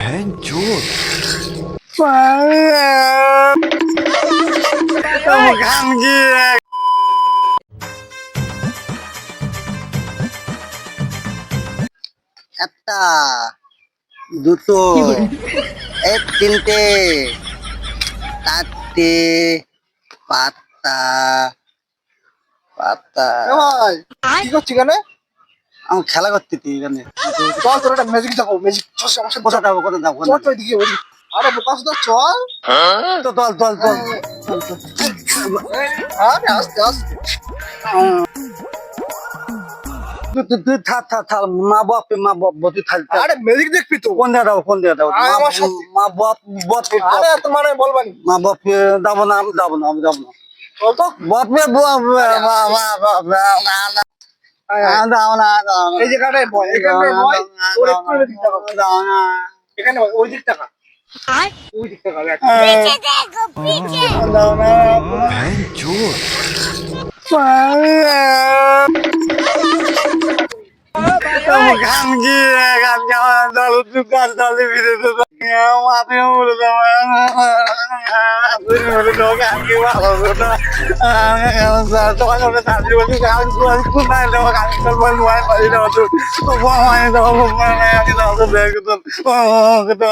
Hancur. Kamu kan gila. একটা দুটো এই তিনটে চারটে পাঁচটা পাঁচটা ভাই কি করছি কেন? আমি খেলা করতেছি এখানে চল তোর একটা ম্যাজিক দেখাবো, ম্যাজিক চল আমার সাথে কোথা যাবো কোথা যাবো চল চল দিকে ওই আরে বোকা সুদা চল। তো চল চল চল আরে আস্তে আস্তে তুই থাক থাক থাক মা বাপ তুই থাক আরে ম্যাজিক দেখবি তো? কোন জায়গা যাবো কোন জায়গা যাবো আয় আমার সাথে। মা বাপ বাপ আরে তোমার বলবানি মা বাপ যাবো না আমি যাবো না আমি যাবো না চল তো। বাপরে আয়, আয়। এই জায়গাটায় বয়, এখানে বয়, ওর একটু এদিক তাকাও। এখানে বয়, ওই দিক টাকা ওই দিক টাকা पीछे देखो पीछे Hancur. Kamu kan gila kan jangan terlalu suka sekali video itu. Maaf ya mulut sama. Aku mulut dong kaki walau sudah. Kalau satu kan udah tadi waktu kali aku naik sama kaki terbang luar pada itu. Semua main sama pemain yang kita sudah gitu. Oh gitu.